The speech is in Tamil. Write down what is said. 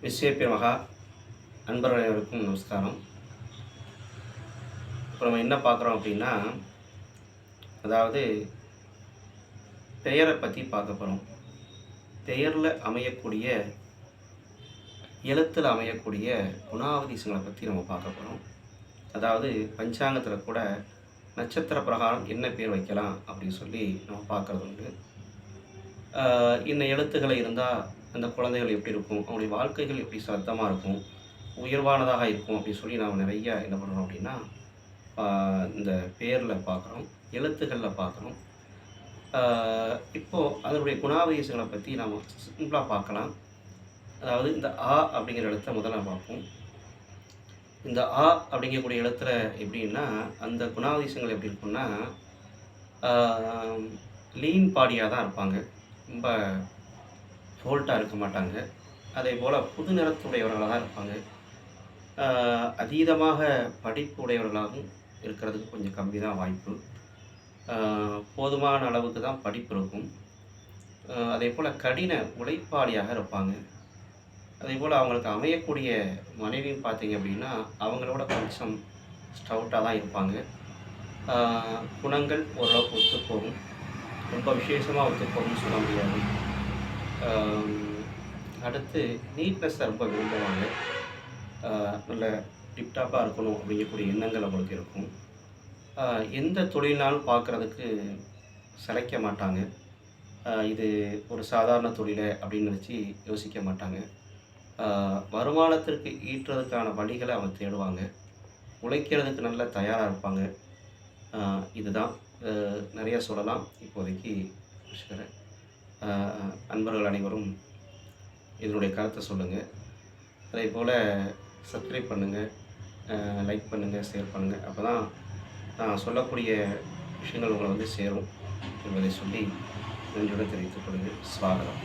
விஸ்வேபியமகா அன்பர்கள் அனைவருக்கும் நமஸ்காரம். இப்போ நம்ம என்ன பார்க்குறோம் அப்படின்னா, அதாவது பெயரை பற்றி பார்க்க போகிறோம். பெயரில் அமையக்கூடிய எழுத்தில் அமையக்கூடிய குணாதிசயங்களை பற்றி நம்ம பார்க்க போகிறோம். அதாவது பஞ்சாங்கத்தில் கூட நட்சத்திர பிரகாரம் என்ன பேர் வைக்கலாம் அப்படின்னு சொல்லி நம்ம பார்க்குறது உண்டு. இன்ன எழுத்துக்களை இருந்தால் அந்த குழந்தைகள் எப்படி இருக்கும், அவங்களுடைய வாழ்க்கைகள் எப்படி சத்தமாக இருக்கும், உயர்வானதாக இருக்கும் அப்படின்னு சொல்லி நாம் நிறைய என்ன பண்ணுறோம் அப்படின்னா இந்த பேரில் பார்க்குறோம், எழுத்துக்களில் பார்க்குறோம். இப்போது அதனுடைய குணாதிசயங்களை பற்றி நாம் சிம்பிளாக பார்க்கலாம். அதாவது இந்த ஆ அப்படிங்கிற எழுத்தை முதல்ல பார்ப்போம். இந்த ஆ அப்படிங்கக்கூடிய எழுத்துல எப்படின்னா அந்த குணாதிசயங்கள் எப்படி இருக்குன்னா, லீன் பாடியாக தான் இருப்பாங்க, ரொம்ப ஃபோல்ட்டாக இருக்க மாட்டாங்க. அதே போல் புது நிறத்துடையவர்களாக தான் இருப்பாங்க. அதீதமாக படிப்பு உடையவர்களாகவும் இருக்கிறதுக்கு கொஞ்சம் கம்மி தான் வாய்ப்பு. போதுமான அளவுக்கு தான் படிப்பு இருக்கும். அதே போல் கடின உழைப்பாளியாக இருப்பாங்க. அதே போல் அவங்களுக்கு அமையக்கூடிய மனைவியும் பார்த்தீங்க அப்படின்னா அவங்களோட கொஞ்சம் ஸ்டவுட்டாக தான் இருப்பாங்க. குணங்கள் ஓரளவுக்கு ஒத்துப்போகும், ரொம்ப விசேஷமாக ஒத்துப்போகும்னு சொல்ல முடியாது. அடுத்து நீட்னஸை ரொம்ப விரும்புவாங்க. நல்ல டிப்டாப்பாக இருக்கணும் அப்படிங்கக்கூடிய எண்ணங்கள் அவங்களுக்கு இருக்கும். எந்த தொழில்னாலும் பார்க்குறதுக்கு சளைக்க மாட்டாங்க. இது ஒரு சாதாரண தொழில் அப்படின்னு நினச்சி யோசிக்க மாட்டாங்க. வருமானத்திற்கு ஈட்டுறதுக்கான வழிகளை அவங்க தேடுவாங்க. உழைக்கிறதுக்கு நல்ல தயாராக இருப்பாங்க. இதுதான் நிறைய சொல்லலாம். இப்போதைக்கு முடிச்சுக்கிறேன். அன்பர்கள் அனைவரும் இதனுடைய கருத்தை சொல்லுங்கள். அதே போல் சப்ஸ்கிரைப் பண்ணுங்கள், லைக் பண்ணுங்கள், ஷேர் பண்ணுங்கள். அப்போ தான் நான் சொல்லக்கூடிய விஷயங்கள் உங்களை வந்து சேரும் என்பதை சொல்லி நன்றியுடன் தெரிவித்துக் கொள்கிறேன். ஸ்வாகதம்.